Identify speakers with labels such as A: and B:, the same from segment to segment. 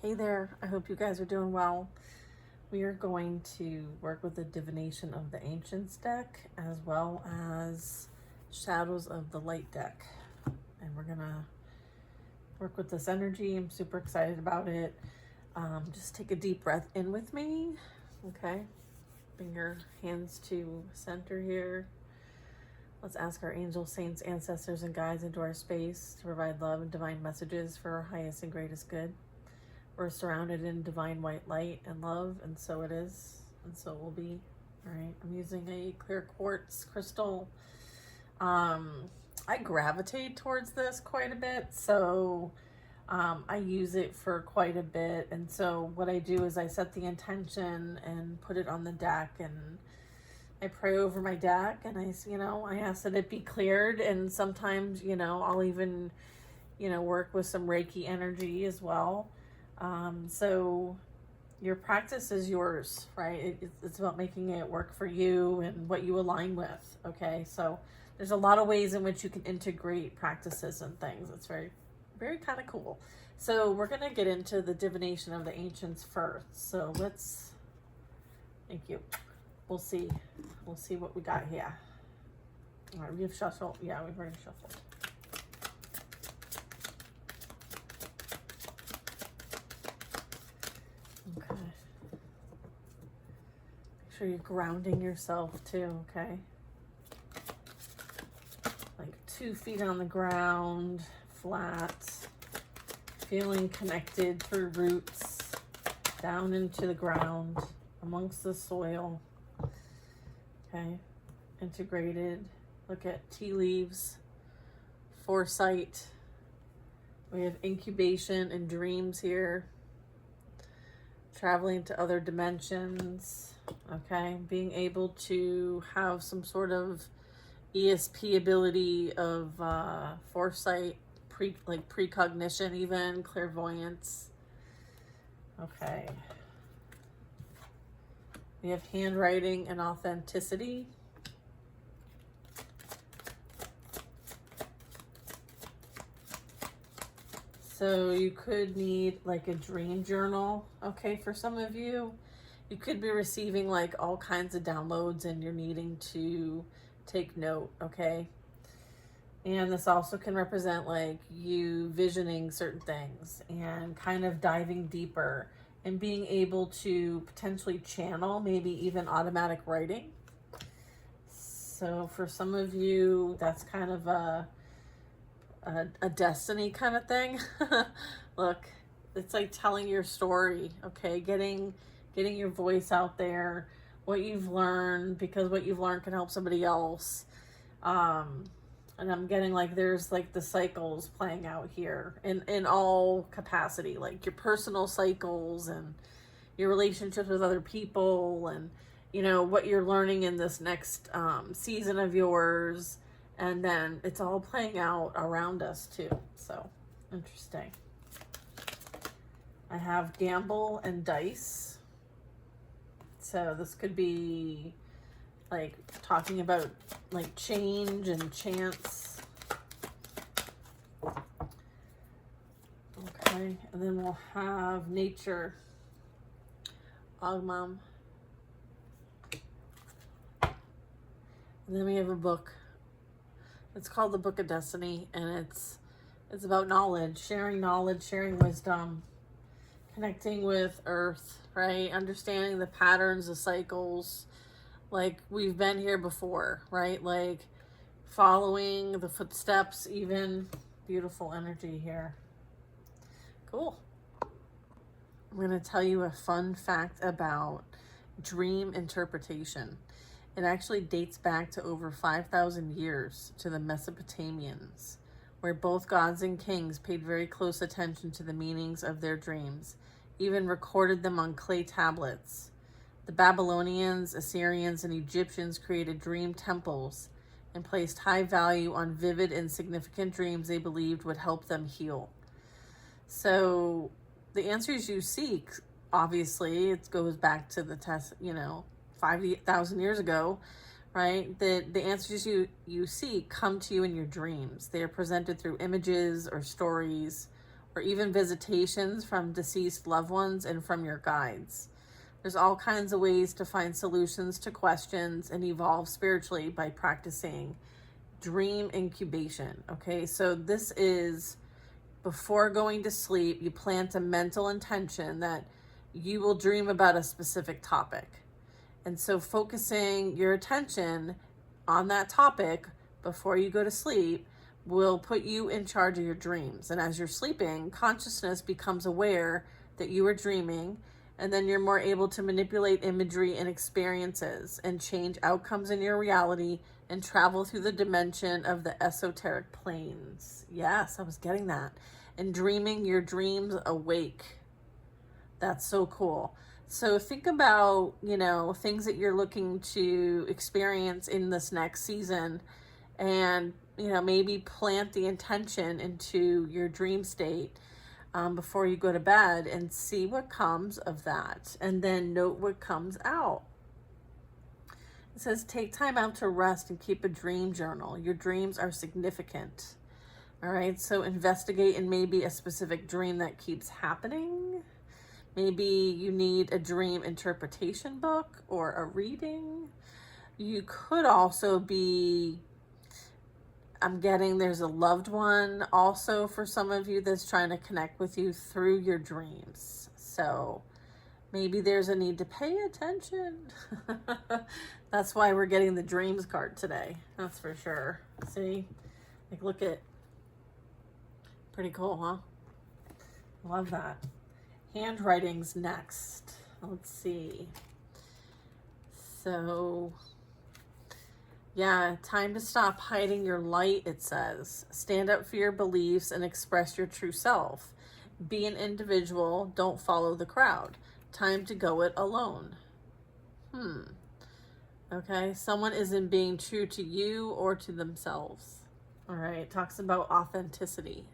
A: Hey there, I hope you guys are doing well. We are going to work with the Divination of the Ancients deck as well as Shadows of the Light deck. And we're going to work with this energy. I'm super excited about it. Just take a deep breath in with me. Okay, bring your hands to center here. Let's ask our angels, saints, ancestors, and guides into our space to provide love and divine messages for our highest and greatest good. We're surrounded in divine white light and love, and so it is, and so it will be. All right, I'm using a clear quartz crystal. I gravitate towards this quite a bit, so I use it for quite a bit. And so what I do is I set the intention and put it on the deck, and I pray over my deck, and I ask that it be cleared. And sometimes, I'll even, work with some Reiki energy as well. So your practice is yours, right? It's about making it work for you and what you align with. Okay. So there's a lot of ways in which you can integrate practices and things. It's very, very kind of cool. So we're going to get into the divination of the ancients first. So thank you. We'll see what we got here. All right. We've shuffled. Yeah, we've already shuffled. Okay. Make sure you're grounding yourself too, okay? Like 2 feet on the ground, flat, feeling connected through roots, down into the ground, amongst the soil. Okay, integrated. Look at tea leaves, foresight. We have incubation and dreams here. Traveling to other dimensions, okay? Being able to have some sort of ESP ability of foresight, precognition even, clairvoyance. Okay. We have handwriting and authenticity. So you could need like a dream journal, okay, for some of you. You could be receiving like all kinds of downloads and you're needing to take note, okay? And this also can represent like you visioning certain things and kind of diving deeper and being able to potentially channel, maybe even automatic writing. So for some of you, that's kind of a destiny kind of thing. Look, it's like telling your story, okay? Getting your voice out there, what you've learned, because what you've learned can help somebody else. And I'm getting like there's like the cycles playing out here in all capacity, like your personal cycles and your relationships with other people, and what you're learning in this next season of yours. And then it's all playing out around us too. So interesting. I have gamble and dice. So this could be like talking about like change and chance. Okay. And then we'll have nature. Agmam. And then we have a book. It's called the Book of Destiny, and it's about knowledge, sharing wisdom, connecting with Earth, right? Understanding the patterns, the cycles, like we've been here before, right? Like following the footsteps, even. Beautiful energy here. Cool. I'm going to tell you a fun fact about dream interpretation. It actually dates back to over 5,000 years to the Mesopotamians, where both gods and kings paid very close attention to the meanings of their dreams, even recorded them on clay tablets. The Babylonians, Assyrians, and Egyptians created dream temples and placed high value on vivid and significant dreams they believed would help them heal. So the answers you seek, obviously, it goes back to the test, 5,000 years ago, right? The answers you seek come to you in your dreams. They are presented through images or stories or even visitations from deceased loved ones and from your guides. There's all kinds of ways to find solutions to questions and evolve spiritually by practicing dream incubation. Okay, so this is before going to sleep, you plant a mental intention that you will dream about a specific topic. And so focusing your attention on that topic before you go to sleep will put you in charge of your dreams. And as you're sleeping, consciousness becomes aware that you are dreaming, and then you're more able to manipulate imagery and experiences and change outcomes in your reality and travel through the dimension of the esoteric planes. Yes, I was getting that. And dreaming your dreams awake. That's so cool. So think about, things that you're looking to experience in this next season, and, maybe plant the intention into your dream state before you go to bed, and see what comes of that, and then note what comes out. It says, take time out to rest and keep a dream journal. Your dreams are significant. All right, so investigate in maybe a specific dream that keeps happening. Maybe you need a dream interpretation book or a reading. You could also be, I'm getting there's a loved one also for some of you that's trying to connect with you through your dreams. So maybe there's a need to pay attention. That's why we're getting the dreams card today. That's for sure. See? Look at, pretty cool, huh? Love that. Handwriting's next. Let's see. So, yeah, time to stop hiding your light, it says. Stand up for your beliefs and express your true self. Be an individual. Don't follow the crowd. Time to go it alone. Okay, someone isn't being true to you or to themselves. All right, it talks about authenticity.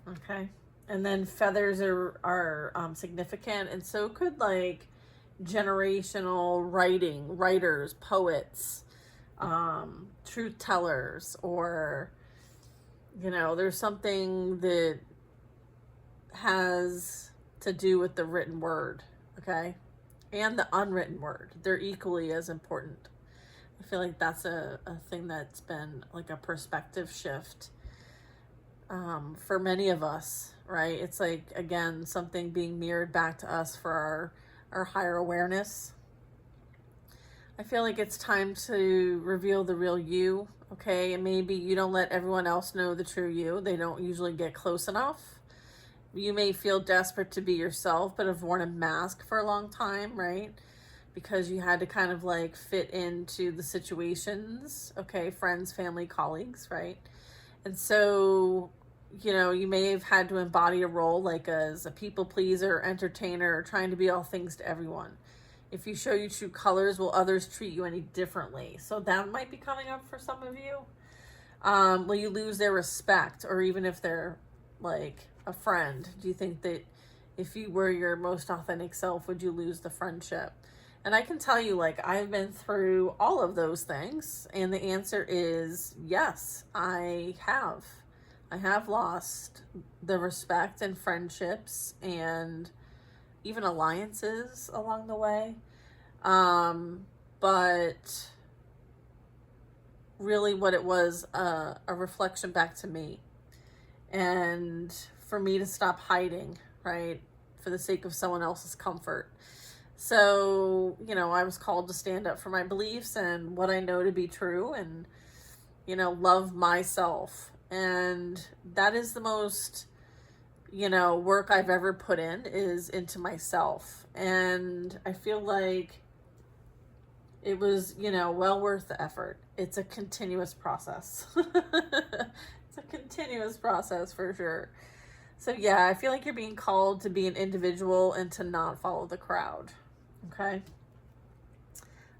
A: Okay. And then feathers are significant, and so could generational writers, poets, truth tellers, or there's something that has to do with the written word, okay, and the unwritten word. They're equally as important. I feel like that's a thing that's been a perspective shift for many of us, right? It's again, something being mirrored back to us for our higher awareness. I feel like it's time to reveal the real you, okay? And maybe you don't let everyone else know the true you. They don't usually get close enough. You may feel desperate to be yourself, but have worn a mask for a long time, right? Because you had to kind of fit into the situations, okay? Friends, family, colleagues, right? And so, you may have had to embody a role as a people pleaser, entertainer, or trying to be all things to everyone. If you show your true colors, will others treat you any differently? So that might be coming up for some of you. Will you lose their respect? Or even if they're a friend, do you think that if you were your most authentic self, would you lose the friendship? And I can tell you, I've been through all of those things, and the answer is yes, I have. I have lost the respect and friendships and even alliances along the way. But really what it was, a reflection back to me. And for me to stop hiding, right? For the sake of someone else's comfort. So, I was called to stand up for my beliefs and what I know to be true, and, love myself. And that is the most, work I've ever put in is into myself. And I feel like it was, well worth the effort. It's a continuous process. It's a continuous process for sure. So yeah, I feel like you're being called to be an individual and to not follow the crowd. Okay?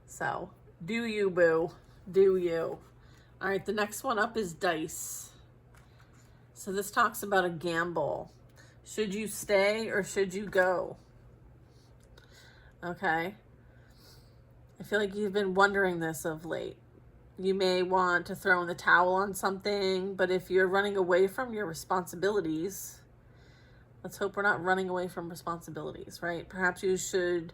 A: So, do you, boo. Do you. All right, the next one up is dice. So this talks about a gamble. Should you stay or should you go? Okay. I feel like you've been wondering this of late. You may want to throw in the towel on something, but if you're running away from your responsibilities, Let's hope we're not running away from responsibilities, right? Perhaps you should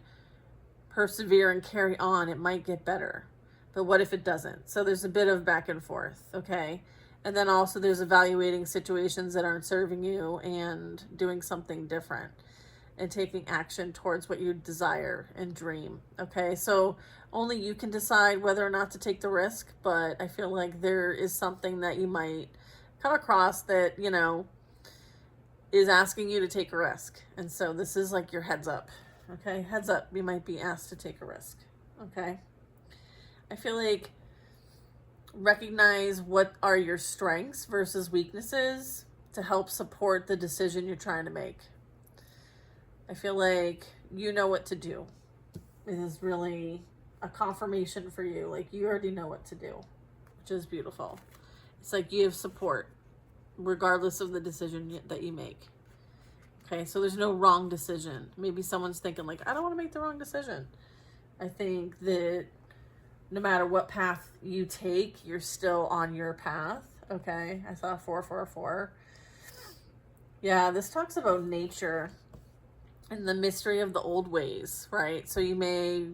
A: persevere and carry on. It might get better. But what if it doesn't? So there's a bit of back and forth, okay? And then also there's evaluating situations that aren't serving you and doing something different and taking action towards what you desire and dream, okay? So only you can decide whether or not to take the risk, but I feel like there is something that you might come across that, you know, is asking you to take a risk. And so this is like your heads up, okay? Heads up, you might be asked to take a risk, okay? I feel like recognize what are your strengths versus weaknesses to help support the decision you're trying to make. I feel like you know what to do. It is really a confirmation for you. Like you already know what to do, which is beautiful. It's like you have support regardless of the decision that you make. Okay, so there's no wrong decision. Maybe someone's thinking like, I don't want to make the wrong decision. I think that no matter what path you take, you're still on your path. Okay, I saw 444. Yeah, this talks about nature and the mystery of the old ways, right? So you may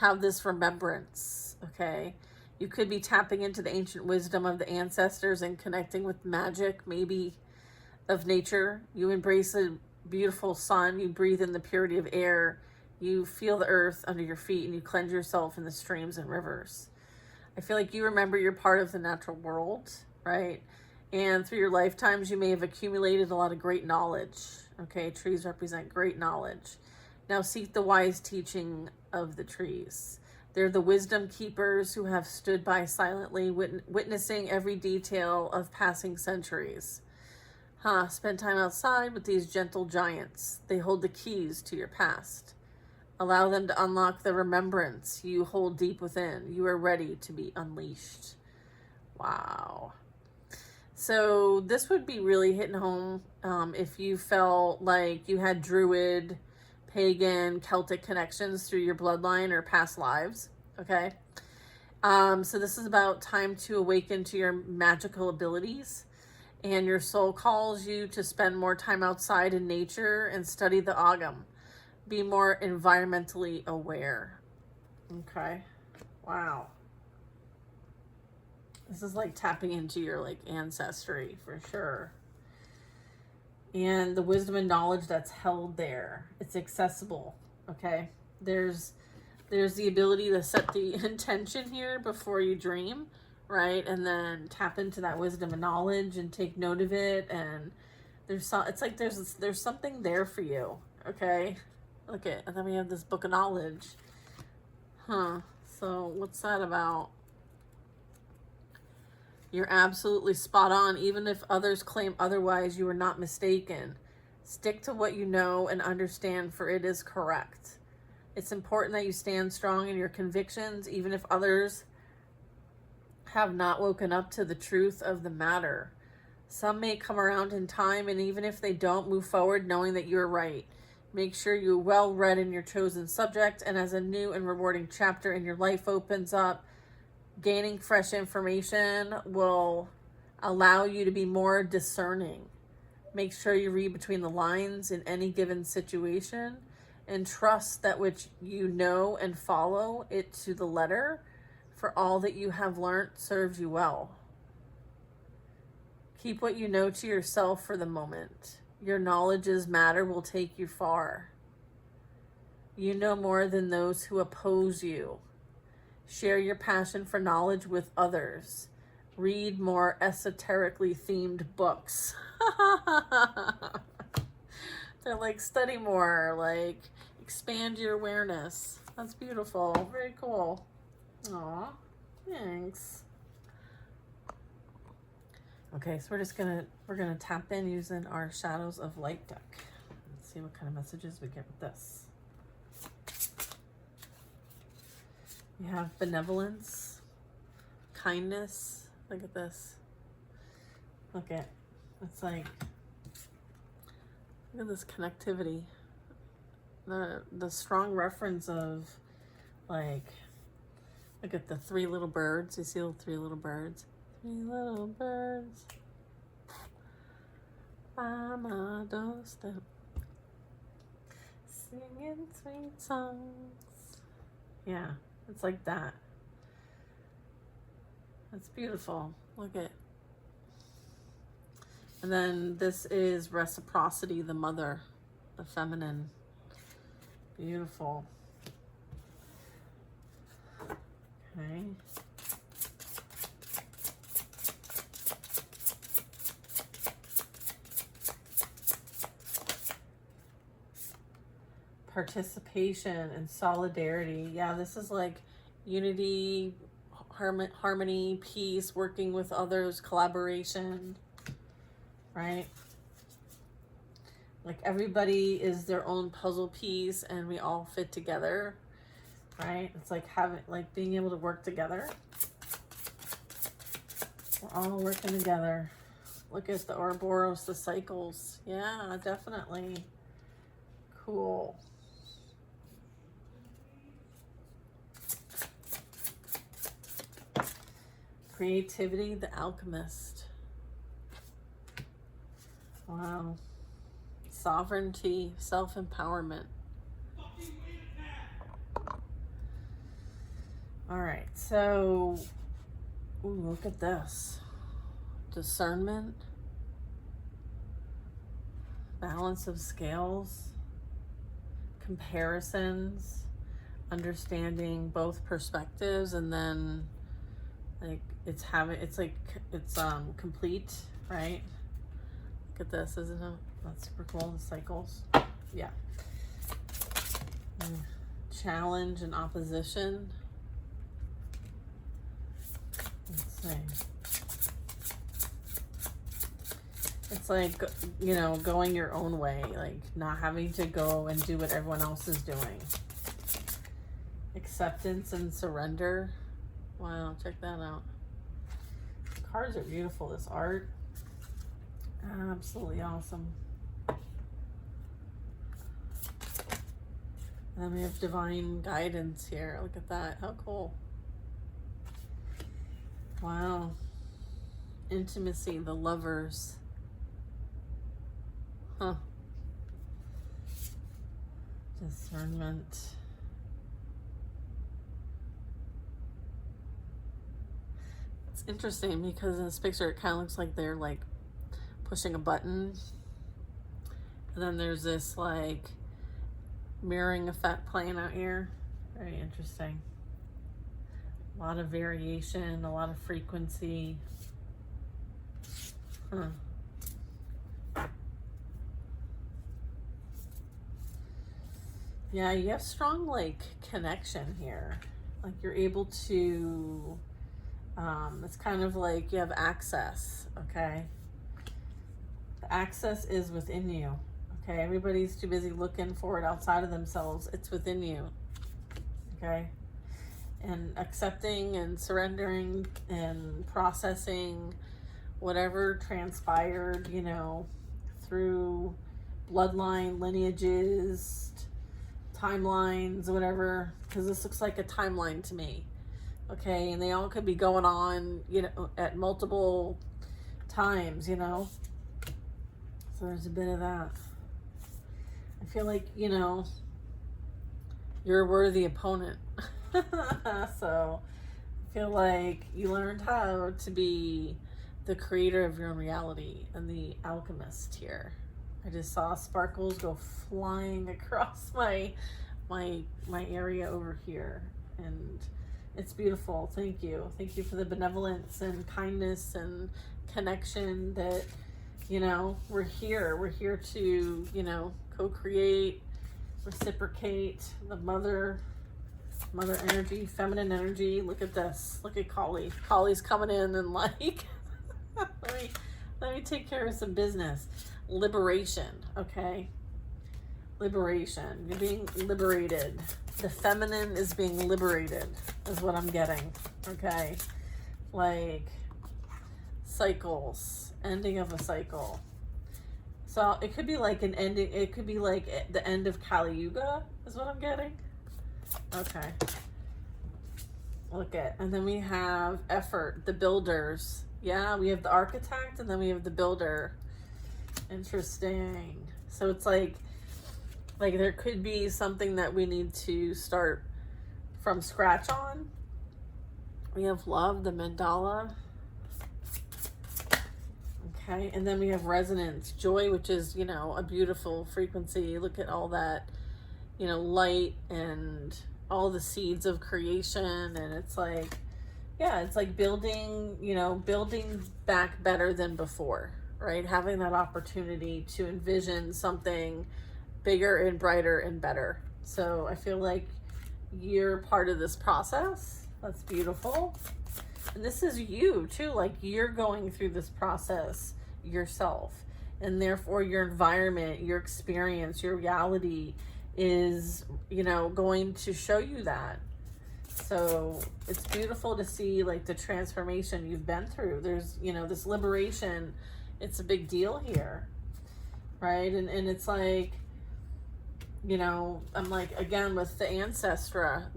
A: have this remembrance, okay? You could be tapping into the ancient wisdom of the ancestors and connecting with magic, maybe of nature. You embrace a beautiful sun. You breathe in the purity of air. You feel the earth under your feet and you cleanse yourself in the streams and rivers. I feel like you remember you're part of the natural world, right? And through your lifetimes, you may have accumulated a lot of great knowledge. Okay, trees represent great knowledge. Now seek the wise teaching of the trees. They're the wisdom keepers who have stood by silently, witnessing every detail of passing centuries. Spend time outside with these gentle giants. They hold the keys to your past. Allow them to unlock the remembrance you hold deep within. You are ready to be unleashed. Wow. So this would be really hitting home if you felt like you had Druid, pagan, Celtic connections through your bloodline or past lives, okay? So this is about time to awaken to your magical abilities, and your soul calls you to spend more time outside in nature and study the Agam. Be more environmentally aware. Okay. Wow. This is like tapping into your like ancestry for sure. And the wisdom and knowledge that's held there. It's accessible. Okay. There's the ability to set the intention here before you dream, right? And then tap into that wisdom and knowledge and take note of it. And it's like there's something there for you. Okay. Look at, and then we have this book of knowledge. So what's that about? You're absolutely spot on. Even if others claim otherwise, you are not mistaken. Stick to what you know and understand, for it is correct. It's important that you stand strong in your convictions, even if others have not woken up to the truth of the matter. Some may come around in time, and even if they don't, move forward knowing that you're right. Make sure you're well read in your chosen subject, and as a new and rewarding chapter in your life opens up, gaining fresh information will allow you to be more discerning. Make sure you read between the lines in any given situation and trust that which you know and follow it to the letter, for all that you have learnt serves you well. Keep what you know to yourself for the moment. Your knowledge's matter will take you far. You know more than those who oppose you. Share your passion for knowledge with others. Read more esoterically themed books. They're like, study more, like expand your awareness. That's beautiful. Very cool. Aw, thanks. Okay, so we're gonna tap in using our Shadows of Light deck. Let's see what kind of messages we get with this. We have benevolence, kindness. Look at this. Look at, it's like, look at this connectivity. The strong reference of, like, look at the three little birds. You see the three little birds? Three little birds. by my doorstep, singing sweet songs. Yeah, it's like that. That's beautiful. Look at. And then this is reciprocity, the mother, the feminine. Beautiful. Okay. Participation and solidarity. Yeah, this is like unity, harmony, peace, working with others, collaboration, right? Like everybody is their own puzzle piece and we all fit together, right? It's like being able to work together. We're all working together. Look at the Ouroboros, the cycles. Yeah, definitely. Cool. Creativity, the alchemist. Wow. Sovereignty, self-empowerment. All right, so look at this. Discernment, balance of scales, comparisons, understanding both perspectives, and then like it's complete, right? Look at this, isn't it? That's super cool, the cycles. Yeah. Challenge and opposition. Let's see. It's like, you know, going your own way, like not having to go and do what everyone else is doing. Acceptance and surrender. Wow, check that out. The cards are beautiful, this art. Absolutely awesome. And then we have divine guidance here. Look at that. How cool. Wow. Intimacy, the lovers. Huh. Discernment. It's interesting because in this picture it kind of looks like they're like pushing a button. And then there's this like mirroring effect playing out here. Very interesting. A lot of variation, a lot of frequency. Huh. Yeah, you have strong like connection here. Like you're able to, it's kind of like you have access, okay? The access is within you, okay? Everybody's too busy looking for it outside of themselves. It's within you, okay? And accepting and surrendering and processing whatever transpired, you know, through bloodline, lineages, timelines, whatever, because this looks like a timeline to me, okay? And they all could be going on, you know, at multiple times, you know? So there's a bit of that. I feel like, you know, you're a worthy opponent. So I feel like you learned how to be the creator of your own reality and the alchemist here. I just saw sparkles go flying across my area over here, and it's beautiful. Thank you for the benevolence and kindness and connection that, you know, we're here to, you know, co-create, reciprocate the mother energy, feminine energy. Look at this. Look at Kali's coming in and like let me take care of some business. Liberation, okay? Liberation. You're being liberated. The feminine is being liberated, is what I'm getting, okay? Like cycles, ending of a cycle. So it could be like an ending, it could be like the end of Kali Yuga, is what I'm getting. Okay. Look at, and then we have effort, the builders. Yeah, we have the architect and then we have the builder. Interesting. So it's like there could be something that we need to start from scratch on. We have love, the mandala. Okay, and then we have resonance, joy, which is, you know, a beautiful frequency. Look at all that, you know, light and all the seeds of creation. And it's like, yeah, it's like building, you know, building back better than before, right? Having that opportunity to envision something bigger and brighter and better. So I feel like you're part of this process. That's beautiful. And this is you too, like you're going through this process yourself, and therefore your environment, your experience, your reality is, you know, going to show you that. So it's beautiful to see like the transformation you've been through. There's, you know, this liberation, it's a big deal here, right? And it's like, you know, I'm like, again, with the ancestor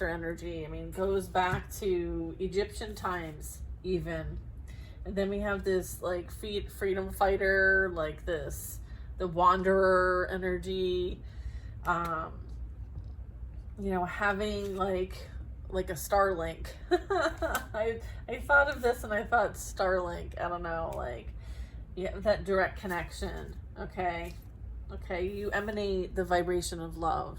A: energy, I mean, goes back to Egyptian times even. And then we have this like freedom fighter, like this, the wanderer energy, you know, having like a Starlink. I thought of this and I thought Starlink, I don't know, like, yeah, that direct connection. Okay, you emanate the vibration of love.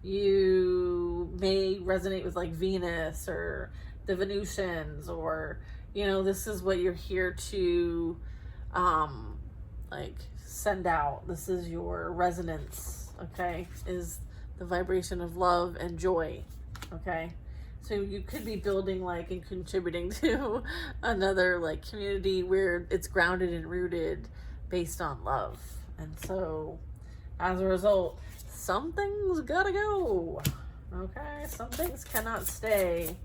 A: You may resonate with like Venus or the Venusians, or, you know, this is what you're here to like send out. This is your resonance, okay, is the vibration of love and joy. Okay, so you could be building like and contributing to another like community where it's grounded and rooted based on love. And so as a result, some things gotta go. Okay, some things cannot stay.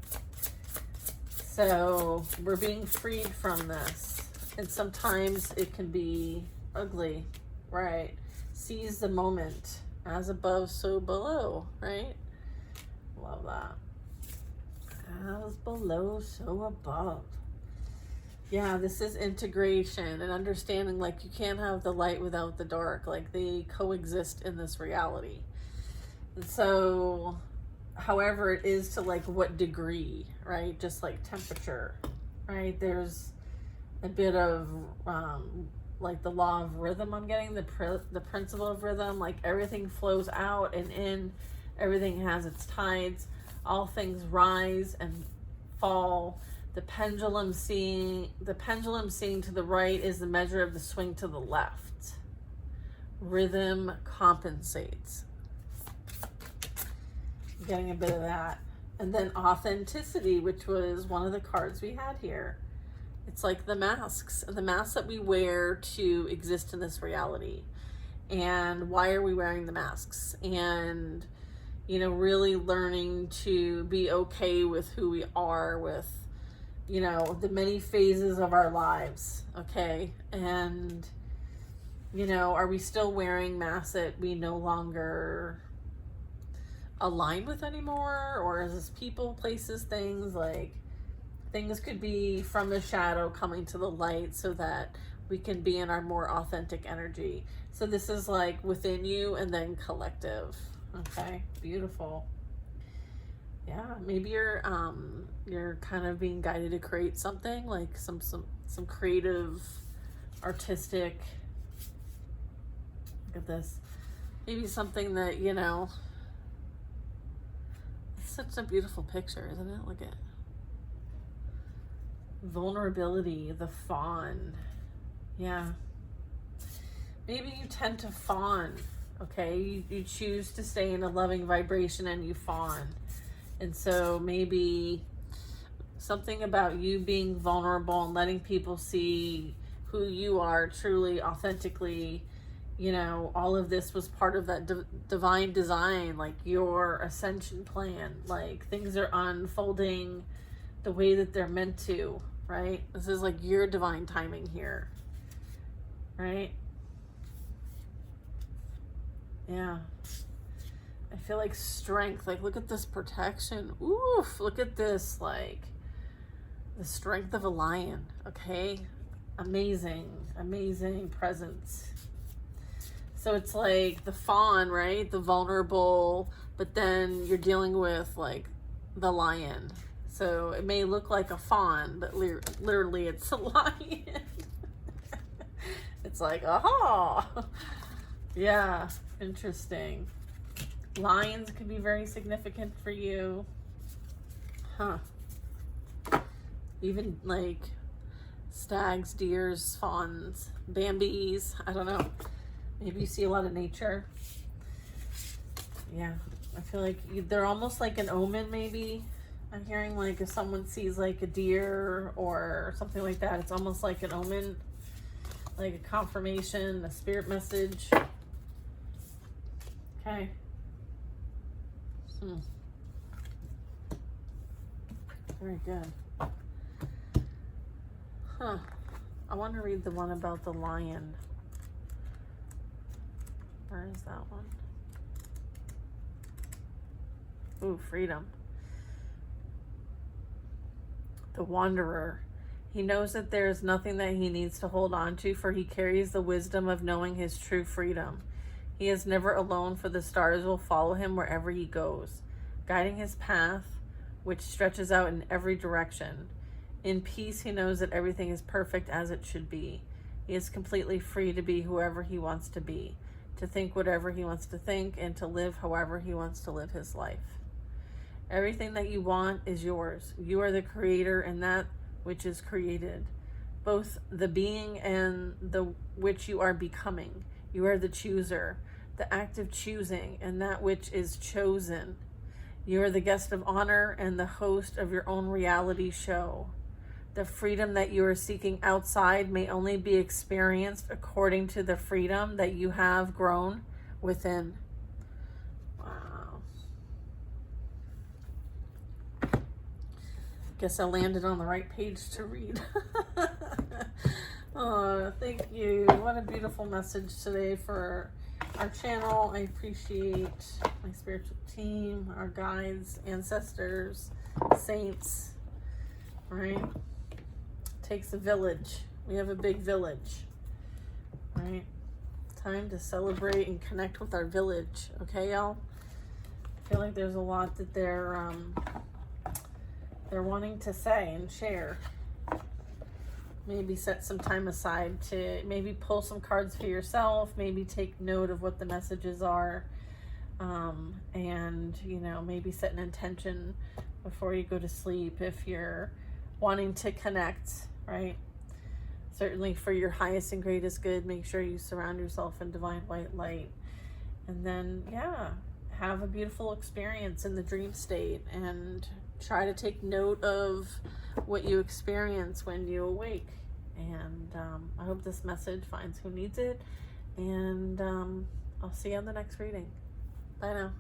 A: So we're being freed from this. And sometimes it can be ugly, right? Seize the moment. As above, so below, right? Love that. As below, so above. Yeah, this is integration and understanding like you can't have the light without the dark. Like they coexist in this reality. And so, however it is to like what degree, right? Just like temperature, right? There's a bit of like the law of rhythm. I'm getting the principle of rhythm. Like everything flows out and in. Everything has its tides. All things rise and fall. The pendulum seeing to the right is the measure of the swing to the left. Rhythm compensates. I'm getting a bit of that. And then authenticity, which was one of the cards we had here. It's like the masks that we wear to exist in this reality. And why are we wearing the masks? And, you know, really learning to be okay with who we are, with, you know, the many phases of our lives. Okay. And, you know, are we still wearing masks that we no longer align with anymore? Or is this people, places, things? Like, things could be from the shadow coming to the light so that we can be in our more authentic energy. So this is like within you and then collective. Okay, beautiful. Yeah, maybe you're kind of being guided to create something, like some creative, artistic. Look at this. Maybe something that, you know, it's such a beautiful picture, isn't it? Look at vulnerability, the fawn. Yeah, maybe you tend to fawn. Okay, you choose to stay in a loving vibration and you fawn. And so maybe something about you being vulnerable and letting people see who you are truly, authentically, you know, all of this was part of that divine design, like your ascension plan. Like things are unfolding the way that they're meant to, right? This is like your divine timing here, right? Yeah. I feel like strength. Like, look at this protection. Oof. Look at this, like, the strength of a lion. Okay. amazing, amazing presence. So it's like the fawn, right? The vulnerable, but then you're dealing with like the lion. So it may look like a fawn, but literally it's a lion. It's like, aha. Yeah, interesting. Lions can be very significant for you. Huh. Even like stags, deers, fawns, Bambis. I don't know. Maybe you see a lot of nature. Yeah. I feel like they're almost like an omen, maybe. I'm hearing like if someone sees like a deer or something like that, it's almost like an omen, like a confirmation, a spirit message. Okay. Very good. Huh. I want to read the one about the lion. Where is that one? Ooh, freedom. The wanderer. He knows that there is nothing that he needs to hold on to, for he carries the wisdom of knowing his true freedom. He is never alone, for the stars will follow him wherever he goes, guiding his path, which stretches out in every direction. In peace, he knows that everything is perfect as it should be. He is completely free to be whoever he wants to be, to think whatever he wants to think, and to live however he wants to live his life. Everything that you want is yours. You are the creator in that which is created, both the being and the which you are becoming. You are the chooser, the act of choosing, and that which is chosen. You are the guest of honor and the host of your own reality show. The freedom that you are seeking outside may only be experienced according to the freedom that you have grown within. Wow. Guess I landed on the right page to read. Oh, thank you. What a beautiful message today for our channel. I appreciate my spiritual team, our guides, ancestors, saints, right? Takes a village. We have a big village, right? Time to celebrate and connect with our village. Okay, y'all? I feel like there's a lot that they're wanting to say and share. Maybe set some time aside to maybe pull some cards for yourself, maybe take note of what the messages are, and, you know, maybe set an intention before you go to sleep if you're wanting to connect, right? Certainly for your highest and greatest good, make sure you surround yourself in divine white light. And then, yeah, have a beautiful experience in the dream state and try to take note of what you experience when you awake. And I hope this message finds who needs it. And I'll see you on the next reading. Bye now.